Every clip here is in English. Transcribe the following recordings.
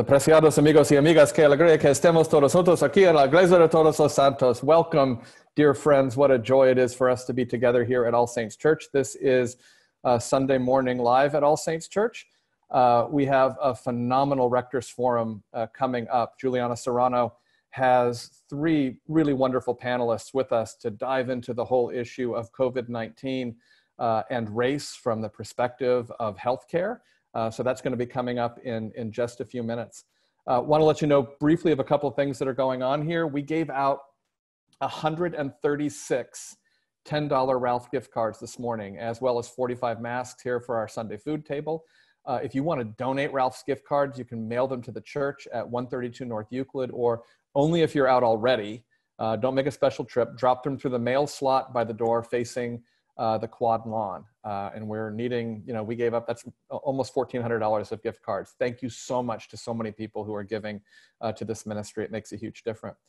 Preciados amigos y amigas, qué alegría que estemos todos juntos aquí en la Iglesia de Todos los Santos. Welcome, dear friends. What a joy it is for us to be together here at All Saints Church. This is Sunday morning live at All Saints Church. We have a phenomenal Rector's Forum coming up. Juliana Serrano has three really wonderful panelists with us to dive into the whole issue of COVID-19 and race from the perspective of healthcare. So that's going to be coming up in just a few minutes. Want to let you know briefly of a couple of things that are going on here. We gave out 136 $10 Ralph gift cards this morning, as well as 45 masks here for our Sunday food table. If you want to donate Ralph's gift cards, you can mail them to the church at 132 North Euclid, or only if you're out already. Don't make a special trip. Drop them through the mail slot by the door facing the quad lawn. And we're needing, we gave up, that's almost $1,400 of gift cards. Thank you so much to so many people who are giving to this ministry. It makes a huge difference.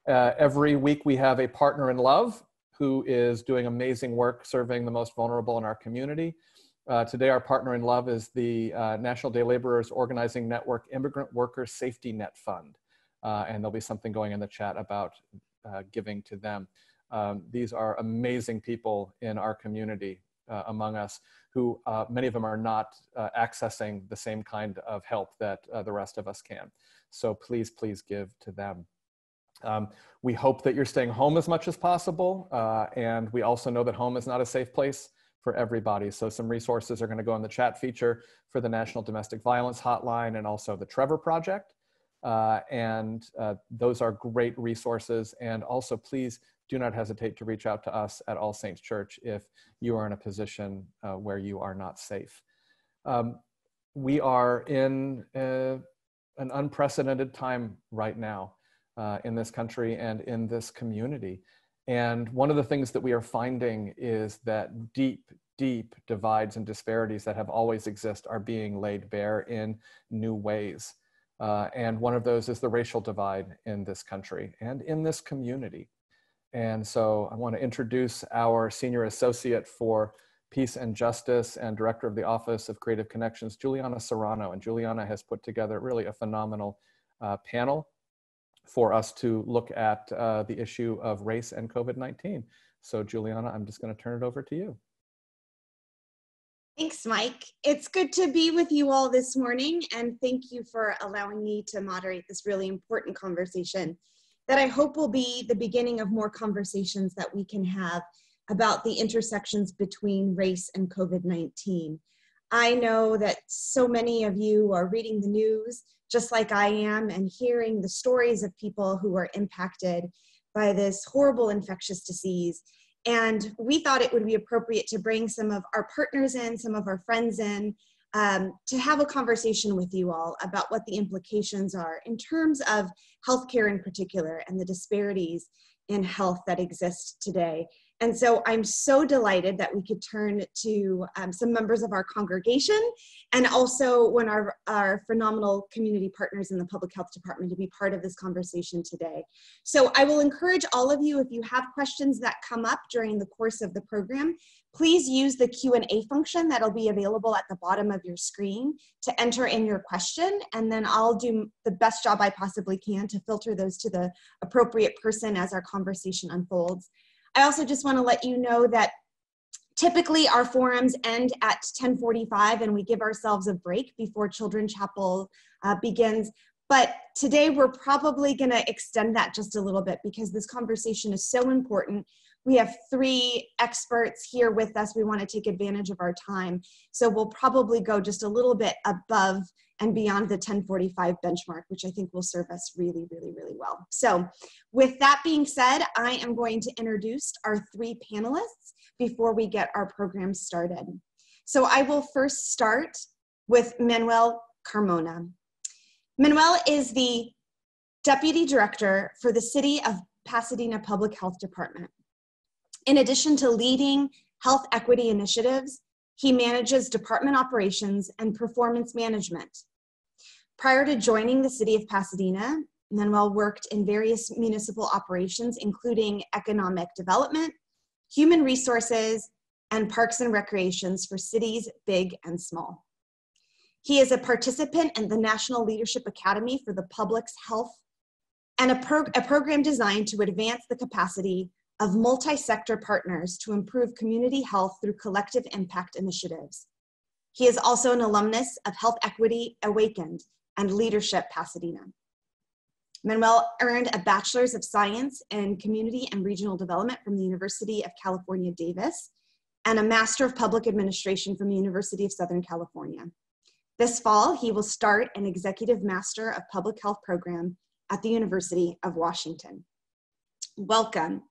Every week we have a partner in love who is doing amazing work serving the most vulnerable in our community. Today our partner in love is the National Day Laborers Organizing Network Immigrant Workers Safety Net Fund. And there'll be something going in the chat about giving to them. These are amazing people in our community among us who many of them are not accessing the same kind of help that the rest of us can. So please, please give to them. We hope that you're staying home as much as possible. And we also know that home is not a safe place for everybody. So some resources are going to go in the chat feature for the National Domestic Violence Hotline and also the Trevor Project. Those are great resources. And also please do not hesitate to reach out to us at All Saints Church if you are in a position where you are not safe. We are in an unprecedented time right now in this country and in this community. And one of the things that we are finding is that deep, deep divides and disparities that have always existed are being laid bare in new ways. And one of those is the racial divide in this country and in this community. And so I want to introduce our Senior Associate for Peace and Justice and Director of the Office of Creative Connections, Juliana Serrano. And Juliana has put together really a phenomenal panel for us to look at the issue of race and COVID-19. So Juliana, I'm just going to turn it over to you. Thanks, Mike. It's good to be with you all this morning, and thank you for allowing me to moderate this really important conversation that I hope will be the beginning of more conversations that we can have about the intersections between race and COVID-19. I know that so many of you are reading the news, just like I am, and hearing the stories of people who are impacted by this horrible infectious disease. And we thought it would be appropriate to bring some of our partners in, some of our friends in, to have a conversation with you all about what the implications are in terms of healthcare in particular and the disparities in health that exist today. And so I'm so delighted that we could turn to some members of our congregation and also one of our phenomenal community partners in the public health department to be part of this conversation today. So I will encourage all of you, if you have questions that come up during the course of the program, please use the Q&A function that'll be available at the bottom of your screen to enter in your question, and then I'll do the best job I possibly can to filter those to the appropriate person as our conversation unfolds. I also just want to let you know that typically our forums end at 10:45 and we give ourselves a break before Children's Chapel begins. But today we're probably going to extend that just a little bit because this conversation is so important. We have three experts here with us. We want to take advantage of our time. So we'll probably go just a little bit above and beyond the 10:45 benchmark, which I think will serve us really, really, really well. So with that being said, I am going to introduce our three panelists before we get our program started. So I will first start with Manuel Carmona. Manuel is the Deputy Director for the City of Pasadena Public Health Department. In addition to leading health equity initiatives, he manages department operations and performance management. Prior to joining the City of Pasadena, Manuel worked in various municipal operations, including economic development, human resources, and parks and recreations for cities big and small. He is a participant in the National Leadership Academy for the Public's Health and a program designed to advance the capacity of multi-sector partners to improve community health through collective impact initiatives. He is also an alumnus of Health Equity Awakened and Leadership Pasadena. Manuel earned a Bachelor's of Science in Community and Regional Development from the University of California, Davis, and a Master of Public Administration from the University of Southern California. This fall, he will start an Executive Master of Public Health program at the University of Washington. Welcome.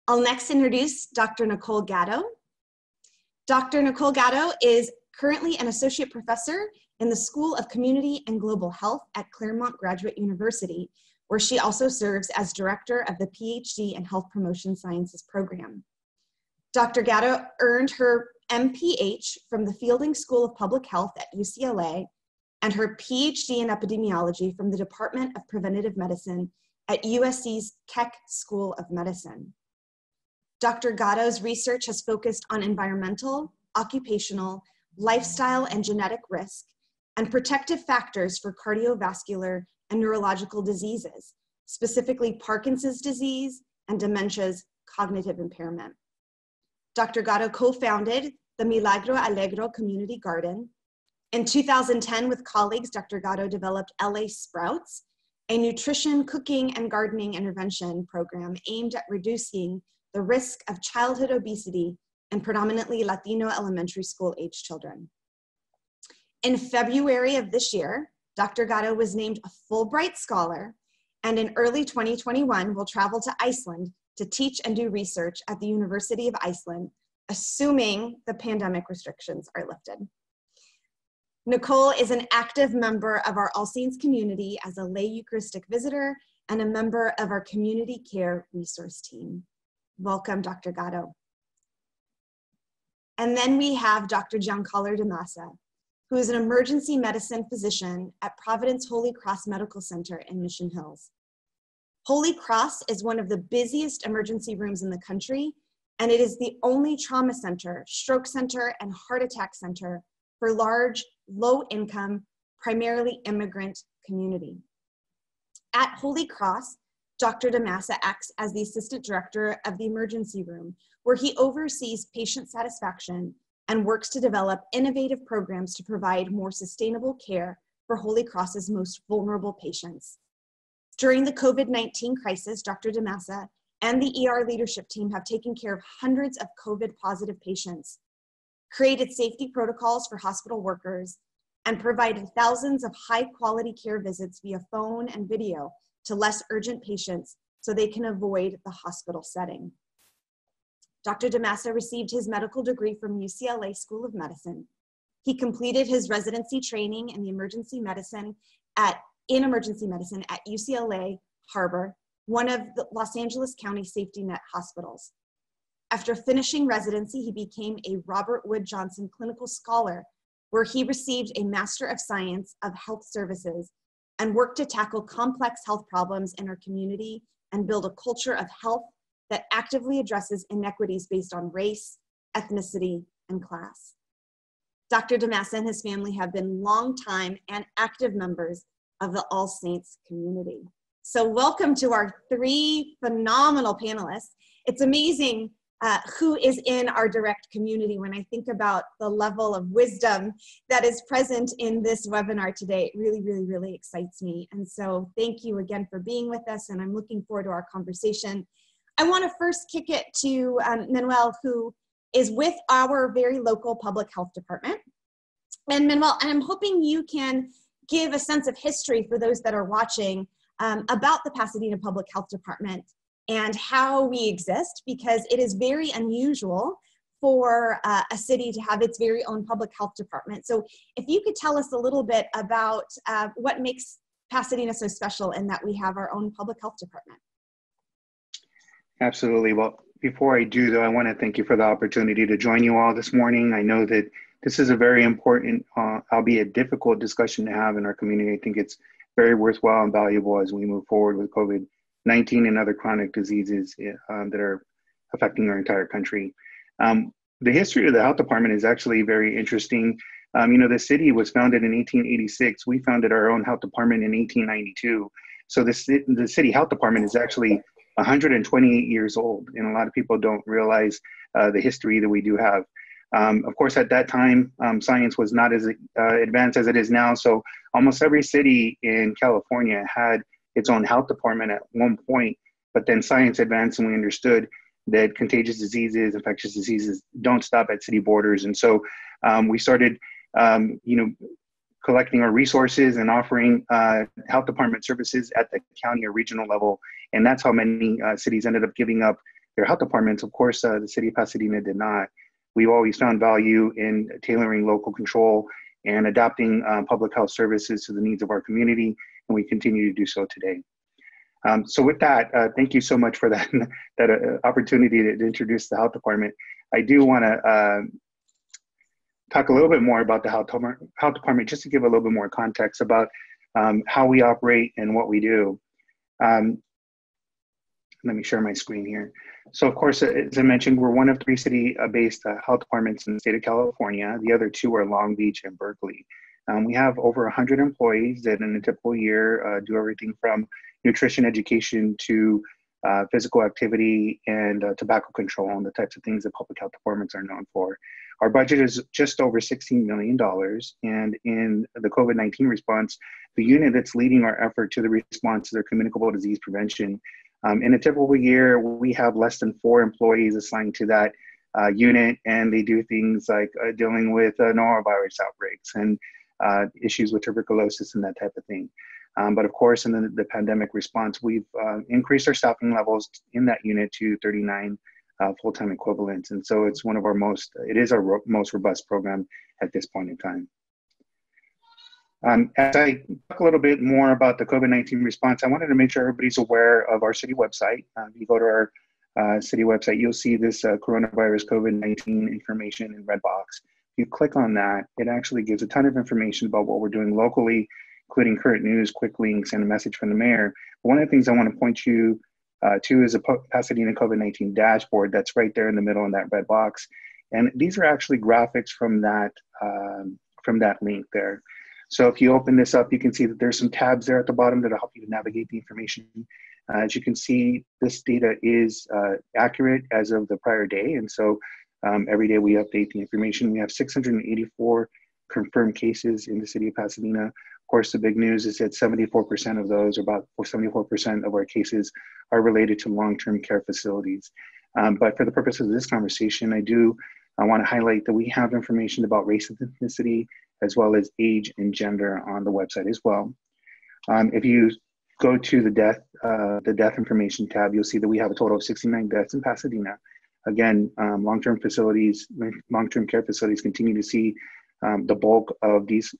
I'll next introduce Dr. Nicole Gatto. Dr. Nicole Gatto is currently an Associate Professor in the School of Community and Global Health at Claremont Graduate University, where she also serves as Director of the PhD in Health Promotion Sciences program. Dr. Gatto earned her MPH from the Fielding School of Public Health at UCLA and her PhD in Epidemiology from the Department of Preventative Medicine at USC's Keck School of Medicine. Dr. Gatto's research has focused on environmental, occupational, lifestyle, and genetic risk, and protective factors for cardiovascular and neurological diseases, specifically Parkinson's disease and dementia's cognitive impairment. Dr. Gatto co-founded the Milagro Alegro Community Garden. In 2010, with colleagues, Dr. Gatto developed LA Sprouts, a nutrition, cooking, and gardening intervention program aimed at reducing the risk of childhood obesity in predominantly Latino elementary school age children. In February of this year, Dr. Gatto was named a Fulbright Scholar, and in early 2021 will travel to Iceland to teach and do research at the University of Iceland, assuming the pandemic restrictions are lifted. Nicole is an active member of our All Saints community as a lay Eucharistic visitor and a member of our community care resource team. Welcome, Dr. Gatto. And then we have Dr. Giancarlo DiMassa, who is an emergency medicine physician at Providence Holy Cross Medical Center in Mission Hills. Holy Cross is one of the busiest emergency rooms in the country, and it is the only trauma center, stroke center, and heart attack center for large, low-income, primarily immigrant community. At Holy Cross, Dr. DiMassa acts as the assistant director of the emergency room, where he oversees patient satisfaction and works to develop innovative programs to provide more sustainable care for Holy Cross's most vulnerable patients. During the COVID-19 crisis, Dr. DiMassa and the ER leadership team have taken care of hundreds of COVID-positive patients, created safety protocols for hospital workers, and provided thousands of high-quality care visits via phone and video to less urgent patients so they can avoid the hospital setting. Dr. DiMassa received his medical degree from UCLA School of Medicine. He completed his residency training in emergency medicine at UCLA Harbor, one of the Los Angeles County safety net hospitals. After finishing residency, he became a Robert Wood Johnson Clinical Scholar, where he received a Master of Science of Health Services and worked to tackle complex health problems in our community and build a culture of health that actively addresses inequities based on race, ethnicity, and class. Dr. DiMassa and his family have been longtime and active members of the All Saints community. So welcome to our three phenomenal panelists. It's amazing who is in our direct community when I think about the level of wisdom that is present in this webinar today. It really, really, really excites me. And so thank you again for being with us, and I'm looking forward to our conversation. I want to first kick it to Manuel, who is with our very local public health department. And Manuel, I'm hoping you can give a sense of history for those that are watching about the Pasadena Public Health Department and how we exist, because it is very unusual for a city to have its very own public health department. So if you could tell us a little bit about what makes Pasadena so special in that we have our own public health department. Absolutely. Well, before I do, though, I want to thank you for the opportunity to join you all this morning. I know that this is a very important, albeit difficult discussion to have in our community. I think it's very worthwhile and valuable as we move forward with COVID-19 and other chronic diseases that are affecting our entire country. The history of the health department is actually very interesting. The city was founded in 1886. We founded our own health department in 1892. So the city health department is actually 128 years old, and a lot of people don't realize the history that we do have. Of course, at that time, science was not as advanced as it is now. So almost every city in California had its own health department at one point, but then science advanced and we understood that contagious diseases, infectious diseases don't stop at city borders. And so we started, collecting our resources and offering health department services at the county or regional level. And that's how many cities ended up giving up their health departments. Of course, the city of Pasadena did not. We've always found value in tailoring local control and adapting public health services to the needs of our community, and we continue to do so today. So with that, thank you so much for that opportunity to introduce the health department. I do want to talk a little bit more about the health department, just to give a little bit more context about how we operate and what we do. Let me share my screen here. So of course, as I mentioned, we're one of 3 city-based health departments in the state of California. The other 2 are Long Beach and Berkeley. We have over 100 employees that in a typical year do everything from nutrition education to physical activity and tobacco control and the types of things that public health departments are known for. Our budget is just over $16 million. And in the COVID-19 response, the unit that's leading our effort to the response to their communicable disease prevention. In a typical year, we have less than 4 employees assigned to that unit, and they do things like dealing with norovirus outbreaks and issues with tuberculosis and that type of thing. But of course, in the pandemic response, we've increased our staffing levels in that unit to 39 full-time equivalents. And so it's our most robust program at this point in time. As I talk a little bit more about the COVID-19 response, I wanted to make sure everybody's aware of our city website. If you go to our city website, you'll see this coronavirus COVID-19 information in red box. If you click on that, it actually gives a ton of information about what we're doing locally, including current news, quick links, and a message from the mayor. But one of the things I want to point you to is a Pasadena COVID-19 dashboard that's right there in the middle in that red box. And these are actually graphics from that link there. So if you open this up, you can see that there's some tabs there at the bottom that'll help you to navigate the information. As you can see, this data is accurate as of the prior day. And so every day we update the information. We have 684 confirmed cases in the city of Pasadena. Of course, the big news is that 74% of those, or about 74% of our cases, are related to long-term care facilities. But for the purposes of this conversation, I want to highlight that we have information about race and ethnicity, as well as age and gender on the website as well. If you go to the death information tab, you'll see that we have a total of 69 deaths in Pasadena. Again, long-term care facilities continue to see the bulk of these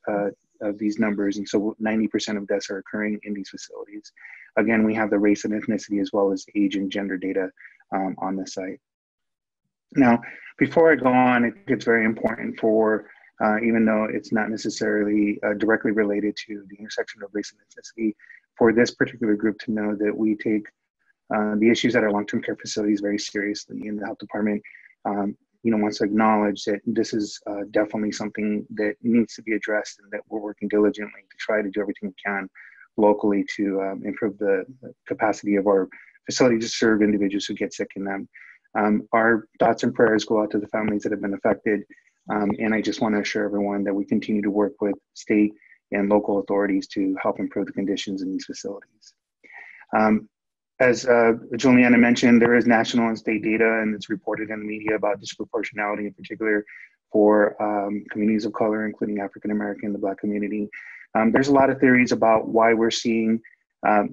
numbers, and so 90% of deaths are occurring in these facilities. Again, we have the race and ethnicity as well as age and gender data on the site. Now, before I go on, I think it's very important for, even though it's not necessarily directly related to the intersection of race and ethnicity, for this particular group to know that we take the issues at our long-term care facilities very seriously. In the health department, wants to acknowledge that this is definitely something that needs to be addressed, and that we're working diligently to try to do everything we can locally to improve the capacity of our facility to serve individuals who get sick in them. Our thoughts and prayers go out to the families that have been affected. And I just want to assure everyone that we continue to work with state and local authorities to help improve the conditions in these facilities. As Juliana mentioned, there is national and state data, and it's reported in the media about disproportionality, in particular for communities of color, including African American, the Black community. There's a lot of theories about why we're seeing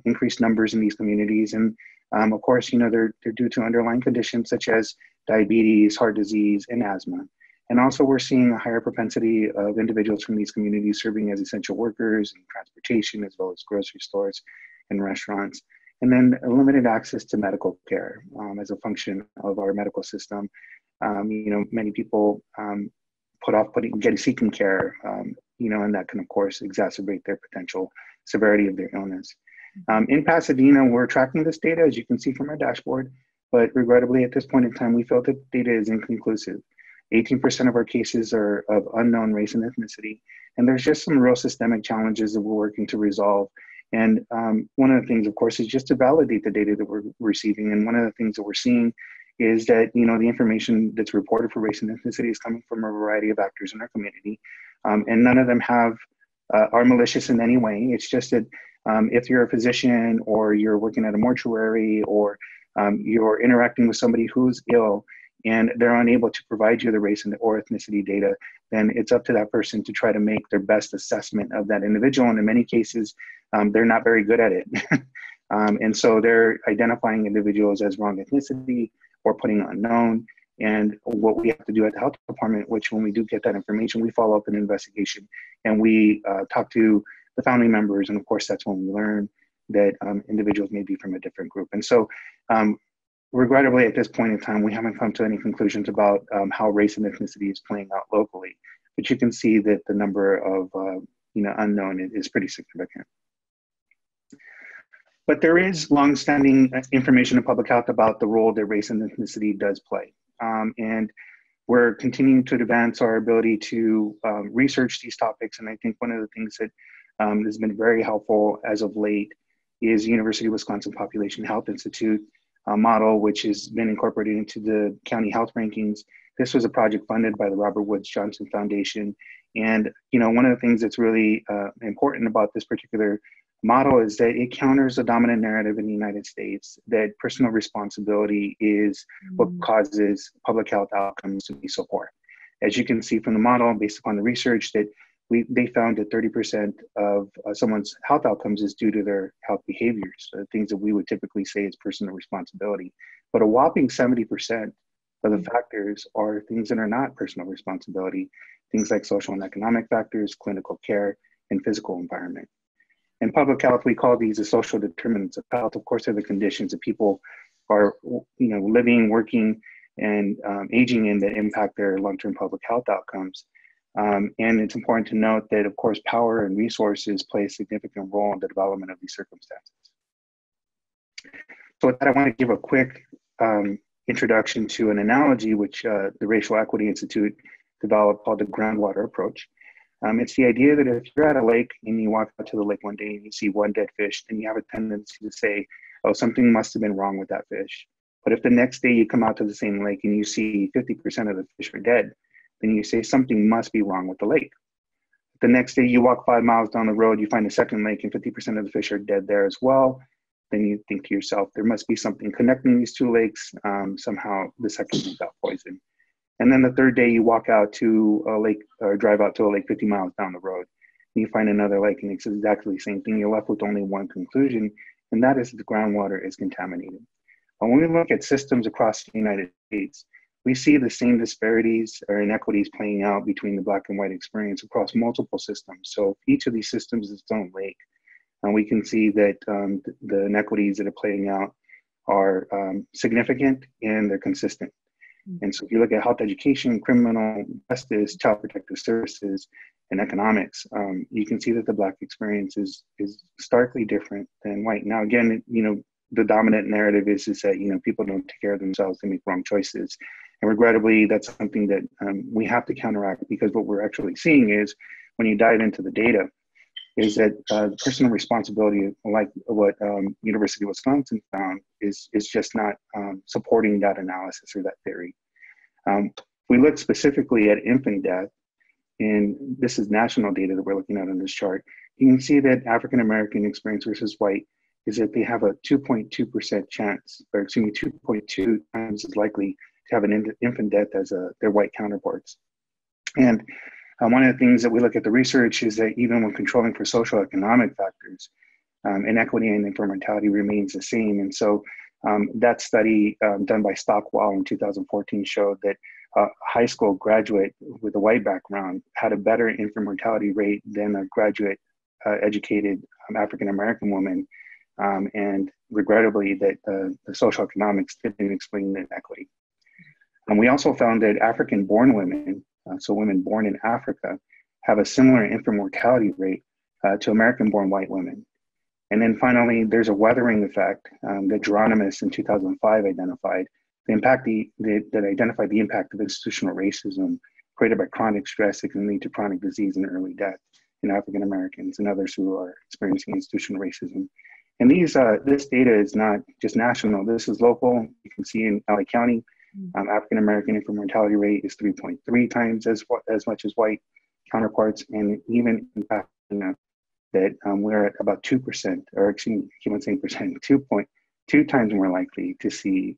increased numbers in these communities. And of course, they're due to underlying conditions such as diabetes, heart disease, and asthma. And also we're seeing a higher propensity of individuals from these communities serving as essential workers in transportation, as well as grocery stores and restaurants. And then limited access to medical care as a function of our medical system. Many people put off seeking care, and that can of course exacerbate their potential severity of their illness. In Pasadena, we're tracking this data, as you can see from our dashboard, but regrettably at this point in time, we felt that data is inconclusive. 18% of our cases are of unknown race and ethnicity. And there's just some real systemic challenges that we're working to resolve. And one of the things, of course, is just to validate the data that we're receiving. And one of the things that we're seeing is that, you know, the information that's reported for race and ethnicity is coming from a variety of actors in our community. And none of them are malicious in any way. It's just that if you're a physician or you're working at a mortuary or you're interacting with somebody who's ill and they're unable to provide you the race or ethnicity data, then it's up to that person to try to make their best assessment of that individual. And in many cases, they're not very good at it. And so they're identifying individuals as wrong ethnicity or putting unknown. And what we have to do at the health department, which when we do get that information, we follow up an investigation and we talk to the family members. And of course, that's when we learn that individuals may be from a different group. And so regrettably, at this point in time, we haven't come to any conclusions about how race and ethnicity is playing out locally. But you can see that the number of unknown is pretty significant. But there is longstanding information in public health about the role that race and ethnicity does play. And we're continuing to advance our ability to research these topics. And I think one of the things that has been very helpful as of late is University of Wisconsin Population Health Institute model, which has been incorporated into the county health rankings. This was a project funded by the Robert Woods Johnson Foundation. And, you know, one of the things that's really important about this particular model is that it counters a dominant narrative in the United States that personal responsibility is what causes public health outcomes to be so poor. As you can see from the model, based upon the research, that they found that 30% of someone's health outcomes is due to their health behaviors, things that we would typically say is personal responsibility. But a whopping 70% of the factors are things that are not personal responsibility, things like social and economic factors, clinical care, and physical environment. In public health, we call these the social determinants of health. Of course, they're the conditions that people are, living, working, and aging in that impact their long-term public health outcomes. And it's important to note that, of course, power and resources play a significant role in the development of these circumstances. So with that, I want to give a quick introduction to an analogy which the Racial Equity Institute developed called the Groundwater Approach. It's the idea that if you're at a lake and you walk out to the lake one day and you see one dead fish, then you have a tendency to say, oh, something must have been wrong with that fish. But if the next day you come out to the same lake and you see 50% of the fish are dead, then you say something must be wrong with the lake. The next day you walk 5 miles down the road, you find a second lake and 50% of the fish are dead there as well. Then you think to yourself, there must be something connecting these two lakes. Somehow the second lake got poisoned. And then the third day you walk out to a lake or drive out to a lake 50 miles down the road and you find another lake and it's exactly the same thing. You're left with only one conclusion, and that is that the groundwater is contaminated. But when we look at systems across the United States, we see the same disparities or inequities playing out between the Black and white experience across multiple systems. So each of these systems is its own lake. And we can see that the inequities that are playing out are significant and they're consistent. And so if you look at health education, criminal justice, child protective services, and economics, you can see that the Black experience is starkly different than white. Now, again, the dominant narrative is that, people don't take care of themselves, they make wrong choices. And regrettably, that's something that we have to counteract, because what we're actually seeing is when you dive into the data, is that personal responsibility, like what University of Wisconsin found, is just not supporting that analysis or that theory. We look specifically at infant death, and this is national data that we're looking at on this chart. You can see that African-American experience versus white is that they have a 2.2% chance, or 2.2 times as likely to have an infant death as their white counterparts. And one of the things that we look at the research is that even when controlling for social economic factors, inequity and infant mortality remains the same. And so that study done by Stockwell in 2014 showed that a high school graduate with a white background had a better infant mortality rate than a graduate educated African-American woman. And regrettably, that the social economics didn't explain the inequity. And we also found that African-born women, so women born in Africa, have a similar infant mortality rate to American-born white women. And then finally, there's a weathering effect that Geronimus in 2005 identified, that identified the impact of institutional racism created by chronic stress that can lead to chronic disease and early death in African Americans and others who are experiencing institutional racism. And this data is not just national, this is local. You can see in LA County, African American infant mortality rate is 3.3 times as much as white counterparts. And even in Pasadena, that we're at about 2%, or excuse me, I keep on saying percent, 2.2 times more likely to see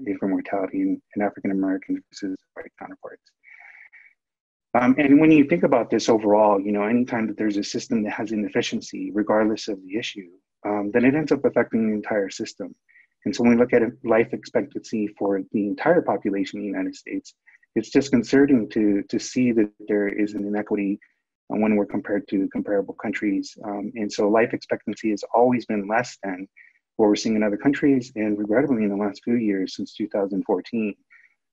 infant mortality in African Americans versus white counterparts. And when you think about this overall, anytime that there's a system that has inefficiency, regardless of the issue, then it ends up affecting the entire system. And so when we look at life expectancy for the entire population in the United States, it's disconcerting to see that there is an inequity when we're compared to comparable countries. And so life expectancy has always been less than what we're seeing in other countries. And regrettably, in the last few years, since 2014,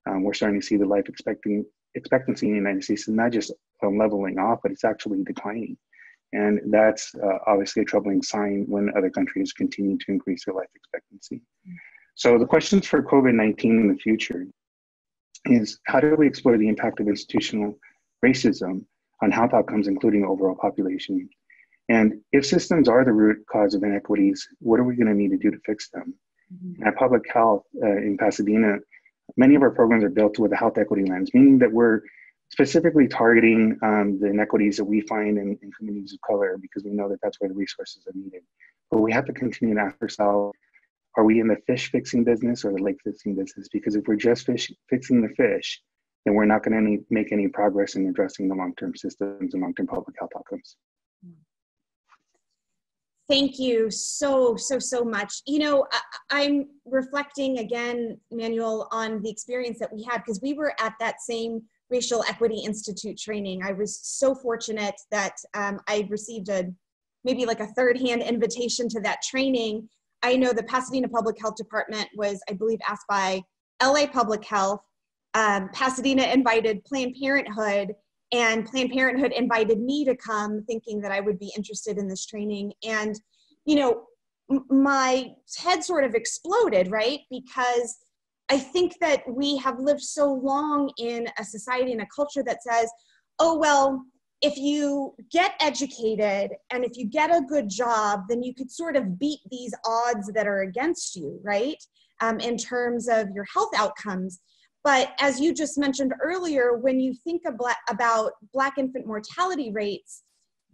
we're starting to see the life expectancy in the United States is not just leveling off, but it's actually declining. And that's obviously a troubling sign when other countries continue to increase their life expectancy. So the questions for COVID-19 in the future is, how do we explore the impact of institutional racism on health outcomes, including overall population? And if systems are the root cause of inequities, what are we going to need to do to fix them? At Public Health in Pasadena, many of our programs are built with a health equity lens, meaning that we're specifically targeting the inequities that we find in communities of color, because we know that that's where the resources are needed. But we have to continue to ask ourselves, are we in the fish fixing business or the lake fixing business? Because if we're just fixing the fish, then we're not going to make any progress in addressing the long-term systems and long-term public health outcomes. Thank you so much. I'm reflecting again, Manuel, on the experience that we had, because we were at that same Racial Equity Institute training. I was so fortunate that I received maybe like a third-hand invitation to that training. I know the Pasadena Public Health Department was, I believe, asked by LA Public Health. Pasadena invited Planned Parenthood, and Planned Parenthood invited me to come, thinking that I would be interested in this training. And, my head sort of exploded, right? Because I think that we have lived so long in a society and a culture that says, oh, well, if you get educated and if you get a good job, then you could sort of beat these odds that are against you, right? In terms of your health outcomes. But as you just mentioned earlier, when you think about Black infant mortality rates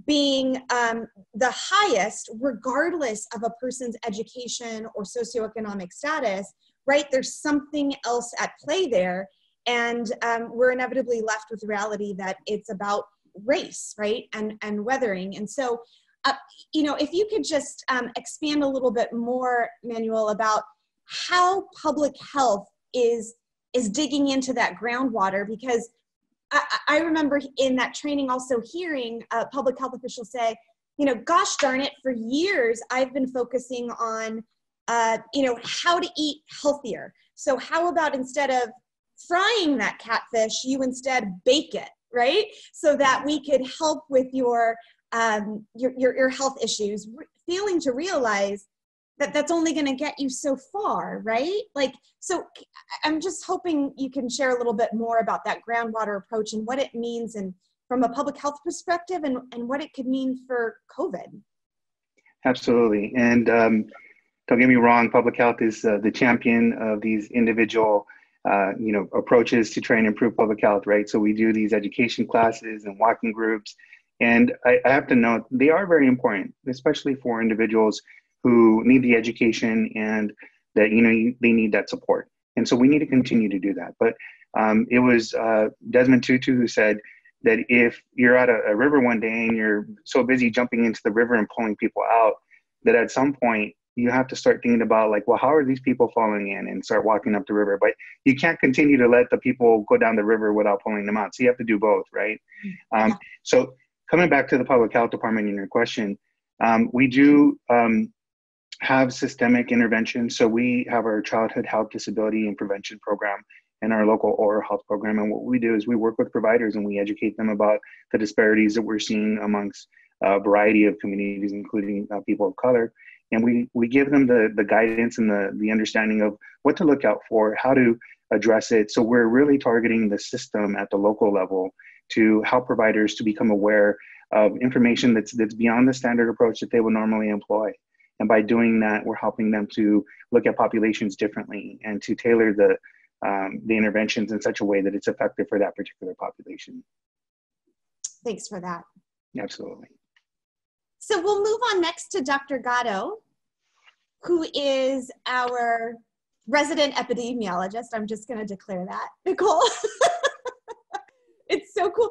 being the highest, regardless of a person's education or socioeconomic status, right? There's something else at play there. And we're inevitably left with the reality that it's about race, right? And weathering. And so, if you could just expand a little bit more, Manuel, about how public health is digging into that groundwater, because I remember in that training also hearing public health officials say, gosh darn it, for years I've been focusing on, how to eat healthier. So how about instead of frying that catfish, you instead bake it, right? So that we could help with your health issues, failing to realize that that's only going to get you so far, right? So I'm just hoping you can share a little bit more about that groundwater approach and what it means, and from a public health perspective, and what it could mean for COVID. Absolutely. And don't get me wrong, public health is the champion of these individual approaches to try and improve public health, right? So we do these education classes and walking groups. And I have to note, they are very important, especially for individuals who need the education and that, they need that support. And so we need to continue to do that. But it was Desmond Tutu who said that if you're at a river one day and you're so busy jumping into the river and pulling people out, that at some point you have to start thinking about how are these people falling in, and start walking up the river. But you can't continue to let the people go down the river without pulling them out. So you have to do both, right? So coming back to the public health department in your question, we do have systemic intervention. So we have our childhood health disability and prevention program and our local oral health program. And what we do is we work with providers and we educate them about the disparities that we're seeing amongst a variety of communities, including people of color. And we give them the guidance and the understanding of what to look out for, how to address it. So we're really targeting the system at the local level to help providers to become aware of information that's beyond the standard approach that they would normally employ. And by doing that, we're helping them to look at populations differently and to tailor the interventions in such a way that it's effective for that particular population. Thanks for that. Absolutely. So we'll move on next to Dr. Gatto, who is our resident epidemiologist. I'm just going to declare that, Nicole. It's so cool.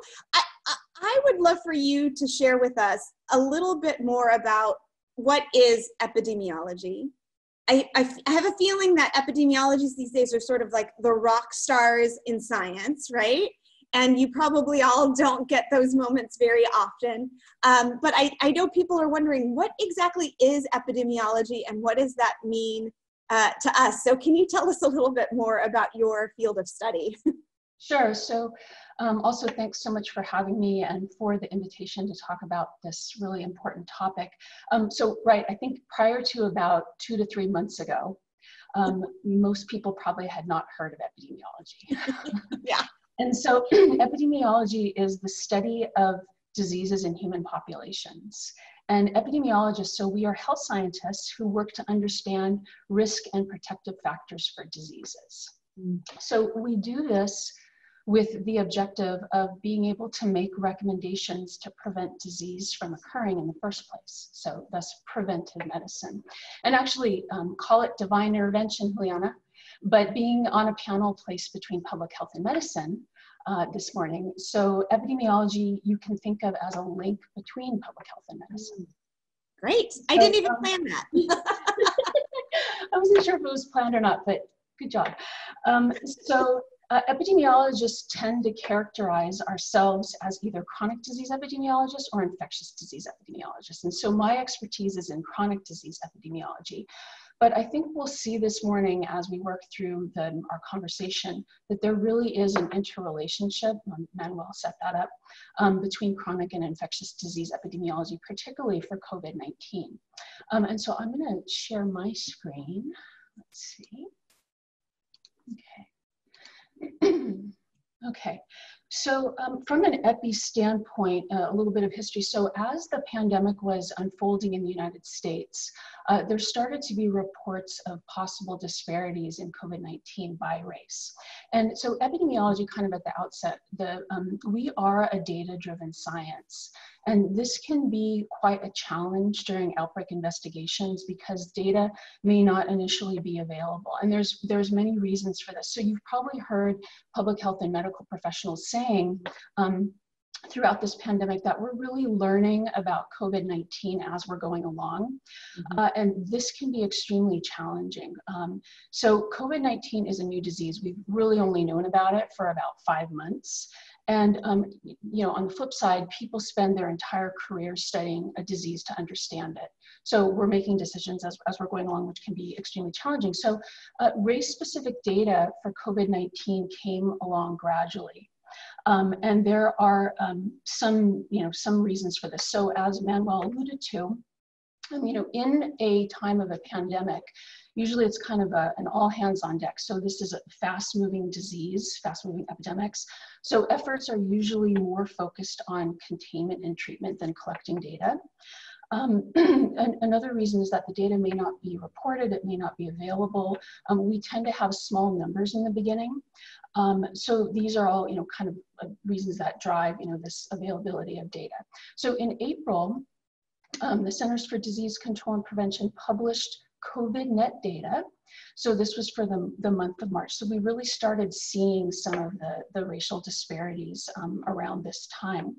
I would love for you to share with us a little bit more about what is epidemiology. I have a feeling that epidemiologists these days are sort of like the rock stars in science, right? And you probably all don't get those moments very often. But I know people are wondering, what exactly is epidemiology and what does that mean to us? So can you tell us a little bit more about your field of study? Sure. So also thanks so much for having me and for the invitation to talk about this really important topic. Right, I think prior to about 2 to 3 months ago, most people probably had not heard of epidemiology. Yeah. And so epidemiology is the study of diseases in human populations. And epidemiologists, so we are health scientists who work to understand risk and protective factors for diseases. So we do this with the objective of being able to make recommendations to prevent disease from occurring in the first place. So thus preventive medicine. And actually call it divine intervention, Juliana, but being on a panel placed between public health and medicine this morning. So epidemiology you can think of as a link between public health and medicine. Great, I didn't even plan that. I wasn't sure if it was planned or not, but good job. Epidemiologists tend to characterize ourselves as either chronic disease epidemiologists or infectious disease epidemiologists. And so my expertise is in chronic disease epidemiology. But I think we'll see this morning as we work through our conversation that there really is an interrelationship, Manuel set that up, between chronic and infectious disease epidemiology, particularly for COVID-19. And so I'm gonna share my screen. Let's see. Okay. Okay, so from an epi standpoint, a little bit of history. So as the pandemic was unfolding in the United States, there started to be reports of possible disparities in COVID-19 by race. And so epidemiology, kind of at the outset, we are a data-driven science. And this can be quite a challenge during outbreak investigations because data may not initially be available. And there's many reasons for this. So you've probably heard public health and medical professionals saying throughout this pandemic that we're really learning about COVID-19 as we're going along. And this can be extremely challenging. So COVID-19 is a new disease. We've really only known about it for about 5 months. And you know, on the flip side, people spend their entire career studying a disease to understand it. So we're making decisions as we're going along, which can be extremely challenging. So race-specific data for COVID-19 came along gradually. And there are some reasons for this. So as Manuel alluded to, in a time of a pandemic, usually it's kind of an all hands on deck. So this is a fast-moving disease, fast-moving epidemics. So efforts are usually more focused on containment and treatment than collecting data. Another reason is that the data may not be reported, it may not be available. We tend to have small numbers in the beginning. So these are all, kind of reasons that drive, this availability of data. So in April, the Centers for Disease Control and Prevention published COVID-net data. So this was for the month of March. So we really started seeing some of the racial disparities around this time.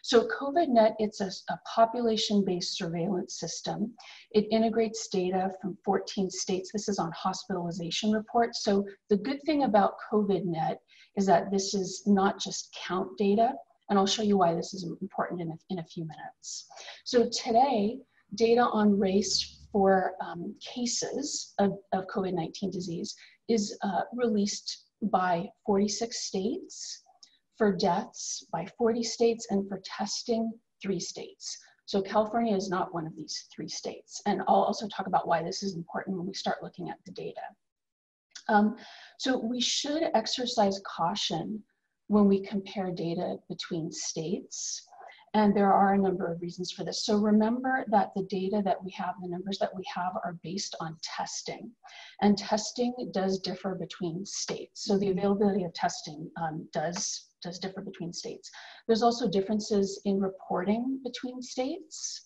So COVID-net, it's a population-based surveillance system. It integrates data from 14 states. This is on hospitalization reports. So the good thing about COVID-net is that this is not just count data, and I'll show you why this is important in a few minutes. So today, data on race for cases of COVID-19 disease is released by 46 states, for deaths by 40 states, and for testing, 3 states. So California is not one of these 3 states. And I'll also talk about why this is important when we start looking at the data. So we should exercise caution when we compare data between states. And there are a number of reasons for this. So remember that the data that we have, the numbers that we have, are based on testing. And testing does differ between states. So the availability of testing does differ between states. There's also differences in reporting between states.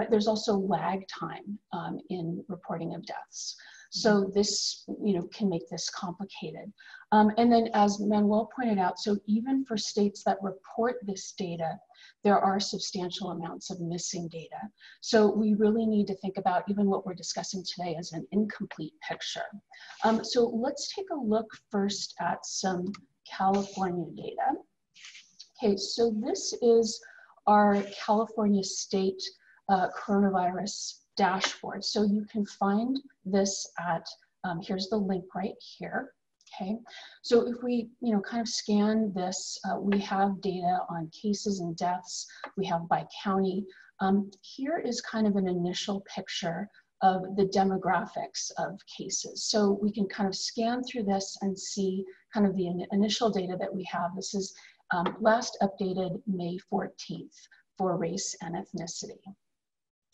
There's also lag time in reporting of deaths. So this, can make this complicated. And then, as Manuel pointed out, so even for states that report this data, there are substantial amounts of missing data. So we really need to think about even what we're discussing today as an incomplete picture. So let's take a look first at some California data. Okay, so this is our California state coronavirus dashboard. So you can find this at, here's the link right here. Okay, so if we, kind of scan this, we have data on cases and deaths. We have by county. Here is kind of an initial picture of the demographics of cases. So we can kind of scan through this and see kind of the initial data that we have. This is last updated May 14th for race and ethnicity.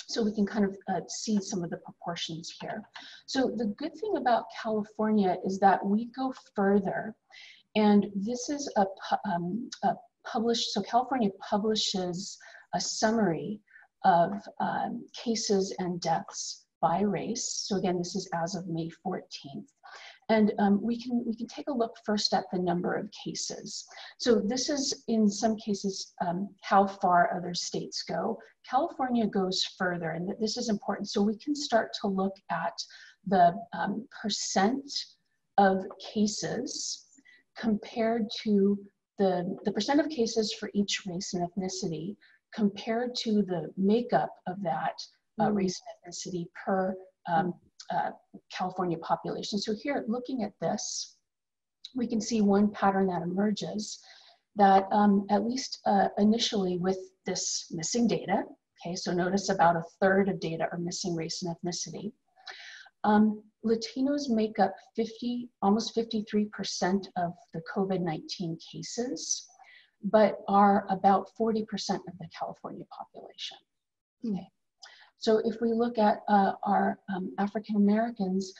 So we can kind of see some of the proportions here. So the good thing about California is that we go further, and this is a published, so California publishes a summary of cases and deaths by race. So again, this is as of May 14th. And we can take a look first at the number of cases. So this is, in some cases, how far other states go. California goes further, and this is important. So we can start to look at the percent of cases compared to the percent of cases for each race and ethnicity compared to the makeup of that race and ethnicity per California population. So here, looking at this, we can see one pattern that emerges, that at least initially with this missing data, okay, so notice about 1/3 of data are missing race and ethnicity. Latinos make up almost 53% of the COVID-19 cases, but are about 40% of the California population. Okay. So if we look at our African Americans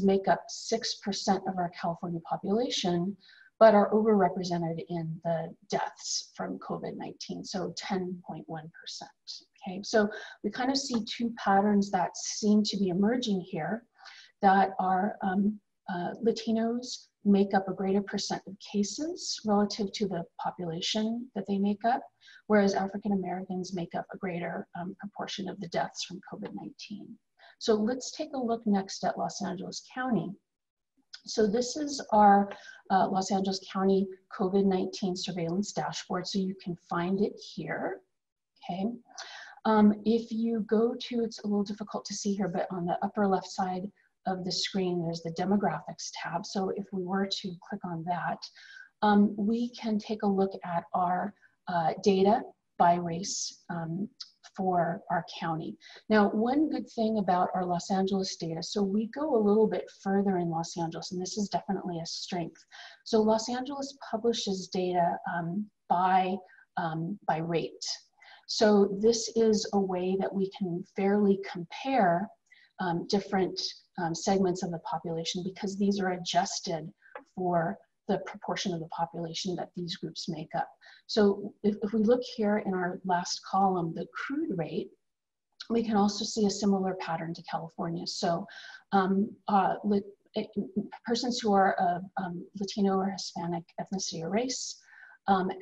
make up 6% of our California population, but are overrepresented in the deaths from COVID-19, so 10.1%. Okay, so we kind of see 2 patterns that seem to be emerging here, that are Latinos make up a greater percent of cases relative to the population that they make up, whereas African Americans make up a greater proportion of the deaths from COVID-19. So let's take a look next at Los Angeles County. So this is our Los Angeles County COVID-19 surveillance dashboard. So you can find it here, okay? If you go to, it's a little difficult to see here, but on the upper left side of the screen, there's the demographics tab. So if we were to click on that, we can take a look at our data by race for our county. Now, one good thing about our Los Angeles data, so we go a little bit further in Los Angeles, and this is definitely a strength. So Los Angeles publishes data by rate. So this is a way that we can fairly compare different segments of the population, because these are adjusted for the proportion of the population that these groups make up. So if we look here in our last column, the crude rate, we can also see a similar pattern to California. So persons who are of Latino or Hispanic ethnicity or race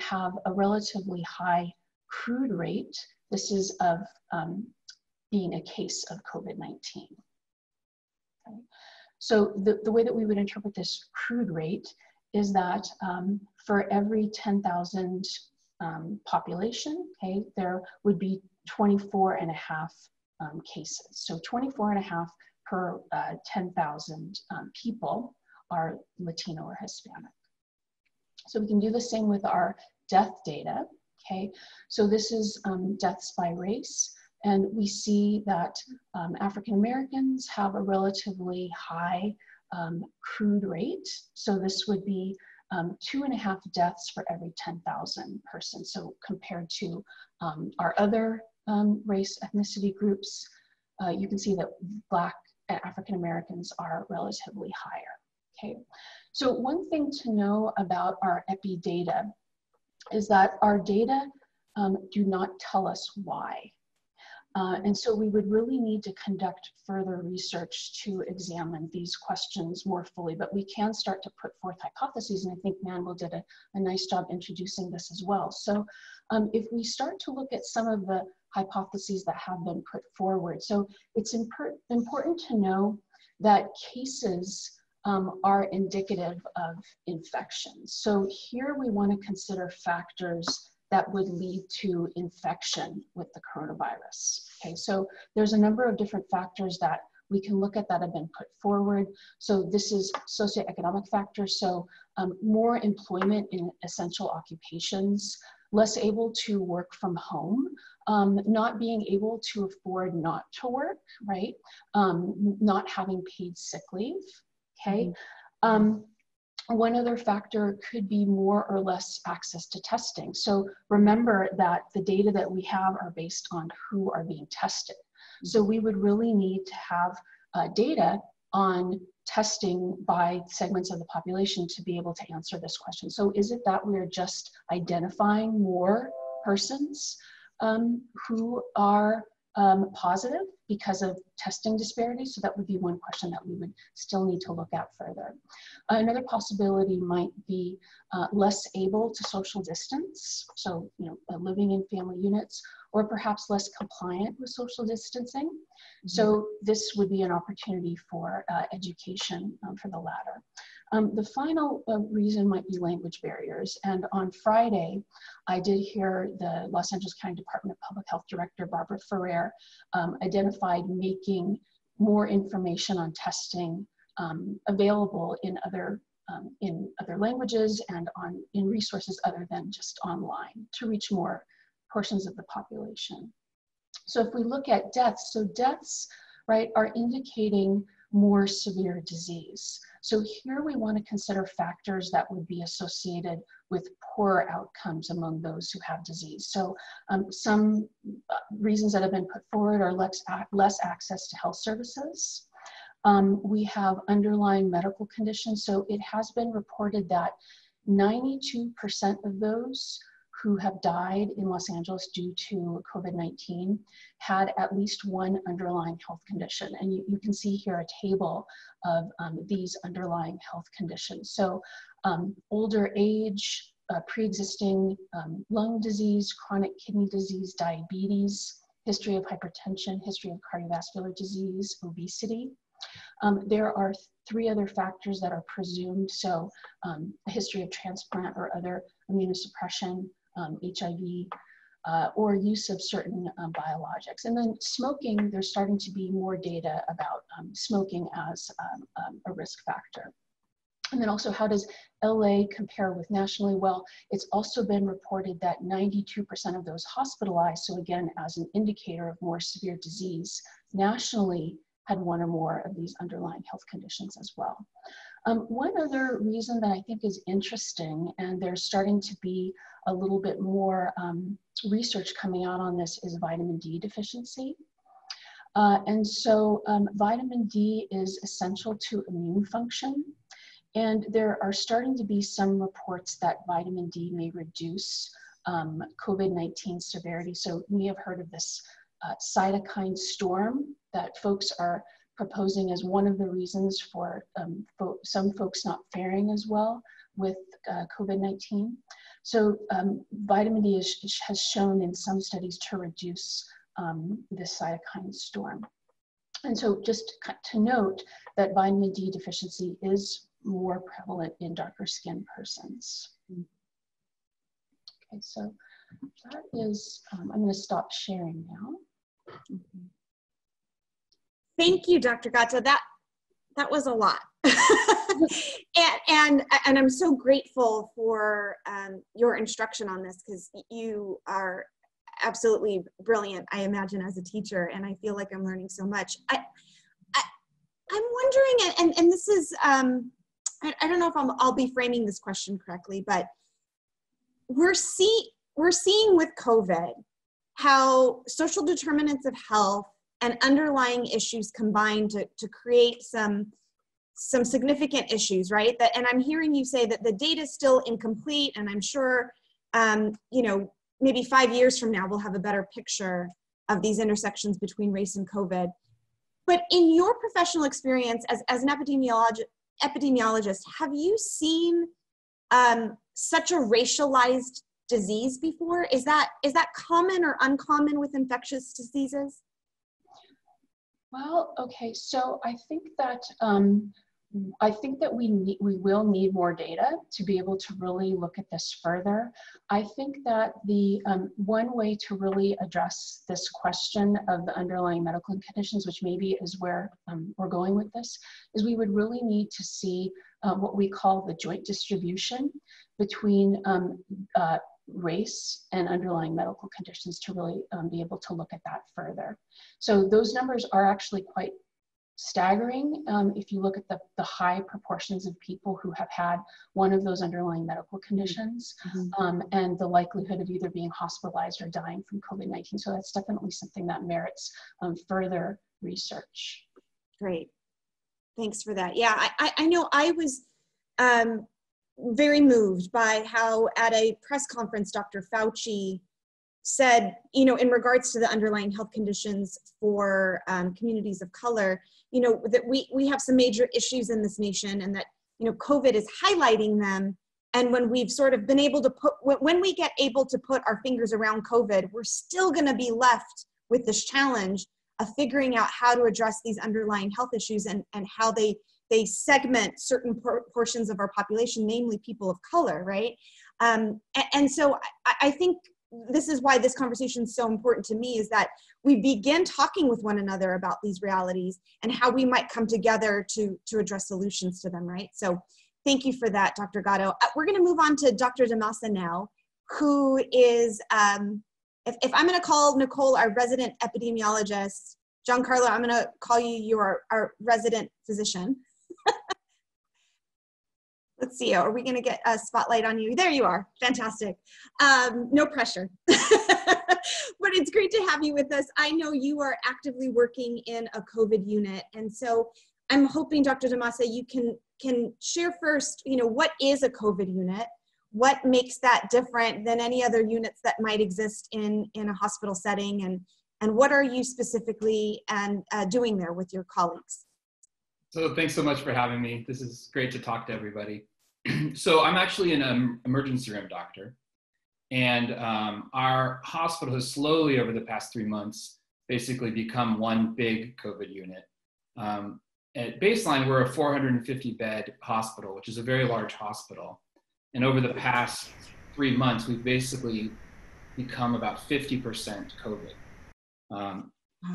have a relatively high crude rate. This is of being a case of COVID-19. Okay. So the way that we would interpret this crude rate is that for every 10,000 population, okay, there would be 24.5 cases. So 24.5 per 10,000 people are Latino or Hispanic. So we can do the same with our death data. okay? So this is deaths by race, and we see that African Americans have a relatively high crude rate. So this would be 2.5 deaths for every 10,000 persons. So compared to our other race ethnicity groups, you can see that Black and African Americans are relatively higher, okay? So one thing to know about our epi data is that our data do not tell us why. And so we would really need to conduct further research to examine these questions more fully, but we can start to put forth hypotheses, and I think Manuel did a nice job introducing this as well. So if we start to look at some of the hypotheses that have been put forward, so it's important to know that cases are indicative of infections. So here we want to consider factors that would lead to infection with the coronavirus. Okay, so there's a number of different factors that we can look at that have been put forward. So this is socioeconomic factors, so more employment in essential occupations, less able to work from home, not being able to afford not to work, right? Not having paid sick leave, okay? One other factor could be more or less access to testing. So remember that the data that we have are based on who are being tested. So we would really need to have data on testing by segments of the population to be able to answer this question. So is it that we're just identifying more persons who are positive because of testing disparities? So that would be one question that we would still need to look at further. Another possibility might be less able to social distance, so living in family units, or perhaps less compliant with social distancing. So this would be an opportunity for education for the latter. The final reason might be language barriers. And on Friday, I did hear the Los Angeles County Department of Public Health Director, Barbara Ferrer, identified making more information on testing available in other languages and in resources other than just online to reach more portions of the population. So if we look at deaths, so deaths, right, are indicating more severe disease. So here we want to consider factors that would be associated with poorer outcomes among those who have disease. So some reasons that have been put forward are less access to health services. We have underlying medical conditions. So it has been reported that 92% of those who have died in Los Angeles due to COVID-19 had at least one underlying health condition. And you can see here a table of these underlying health conditions. So older age, pre-existing lung disease, chronic kidney disease, diabetes, history of hypertension, history of cardiovascular disease, obesity. There are 3 other factors that are presumed. So a history of transplant or other immunosuppression, HIV, or use of certain biologics. And then smoking, there's starting to be more data about smoking as a risk factor. And then also, how does LA compare with nationally? Well, it's also been reported that 92% of those hospitalized, so again, as an indicator of more severe disease, nationally had one or more of these underlying health conditions as well. One other reason that I think is interesting, and there's starting to be a little bit more research coming out on this, is vitamin D deficiency. And so vitamin D is essential to immune function. And there are starting to be some reports that vitamin D may reduce COVID-19 severity. So you may have heard of this cytokine storm that folks are proposing as one of the reasons for some folks not faring as well with COVID-19. So vitamin D has shown in some studies to reduce this cytokine storm. And so just to note that vitamin D deficiency is more prevalent in darker skinned persons. Okay, so that is, I'm gonna stop sharing now. Thank you, Dr. Gatto. That was a lot. and I'm so grateful for your instruction on this, because you are absolutely brilliant, I imagine, as a teacher, and I feel like I'm learning so much. I'm wondering, and this is, I don't know if I'll be framing this question correctly, but we're seeing with COVID how social determinants of health and underlying issues combine to create some significant issues, right? And I'm hearing you say that the data is still incomplete, and I'm sure, you know, maybe 5 years from now, we'll have a better picture of these intersections between race and COVID. But in your professional experience as an epidemiologist, have you seen such a racialized disease before? Is that common or uncommon with infectious diseases? Well, okay, so I think that we will need more data to be able to really look at this further. I think that the one way to really address this question of the underlying medical conditions, which maybe is where we're going with this, is we would really need to see what we call the joint distribution between race and underlying medical conditions to really be able to look at that further. So those numbers are actually quite staggering if you look at the high proportions of people who have had one of those underlying medical conditions, and the likelihood of either being hospitalized or dying from COVID-19. So that's definitely something that merits further research. Great, thanks for that. Yeah, I know I was very moved by how at a press conference, Dr. Fauci said, you know, in regards to the underlying health conditions for communities of color, you know, that we have some major issues in this nation, and that, you know, COVID is highlighting them. And when we've sort of been able to when we get able to put our fingers around COVID, we're still going to be left with this challenge of figuring out how to address these underlying health issues and how they segment certain portions of our population, namely people of color, right? And so I think this is why this conversation is so important to me, is that we begin talking with one another about these realities and how we might come together to address solutions to them, right? So thank you for that, Dr. Gatto. We're gonna move on to Dr. DiMassa now, who is, if I'm gonna call Nicole our resident epidemiologist, Giancarlo, I'm gonna call you our resident physician. Let's see, are we gonna get a spotlight on you? There you are, fantastic. No pressure. But it's great to have you with us. I know you are actively working in a COVID unit, and so I'm hoping, Dr. DiMassa, you can share first, you know, what is a COVID unit? What makes that different than any other units that might exist in a hospital setting, and what are you specifically doing there with your colleagues? So thanks so much for having me. This is great to talk to everybody. So I'm actually an emergency room doctor, and our hospital has slowly over the past 3 months basically become one big COVID unit. At baseline, we're a 450 bed hospital, which is a very large hospital. And over the past 3 months, we've basically become about 50% COVID.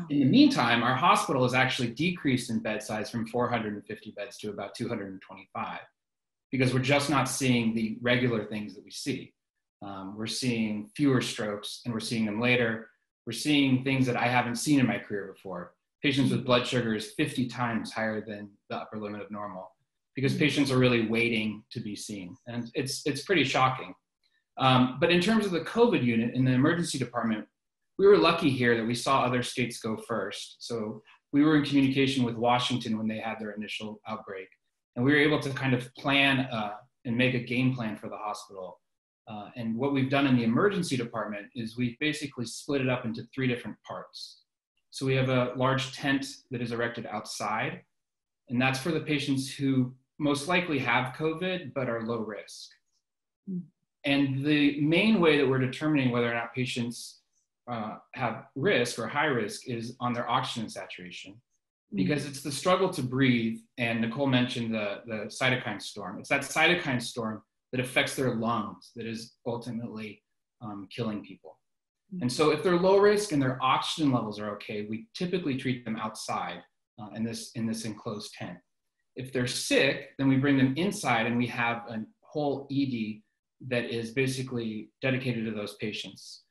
In the meantime, our hospital has actually decreased in bed size from 450 beds to about 225, because we're just not seeing the regular things that we see. We're seeing fewer strokes, and we're seeing them later. We're seeing things that I haven't seen in my career before. Patients with blood sugars 50 times higher than the upper limit of normal, because patients are really waiting to be seen. And it's pretty shocking. But in terms of the COVID unit in the emergency department, we were lucky here that we saw other states go first. So we were in communication with Washington when they had their initial outbreak. And we were able to kind of plan and make a game plan for the hospital. And what we've done in the emergency department is we've basically split it up into 3 different parts. So we have a large tent that is erected outside, and that's for the patients who most likely have COVID but are low risk. And the main way that we're determining whether or not patients have risk or high risk is on their oxygen saturation, because it's the struggle to breathe. And Nicole mentioned the cytokine storm. It's that cytokine storm that affects their lungs that is ultimately killing people. And so if they're low risk and their oxygen levels are okay, we typically treat them outside in this enclosed tent. If they're sick, then we bring them inside and we have a whole ED that is basically dedicated to those patients.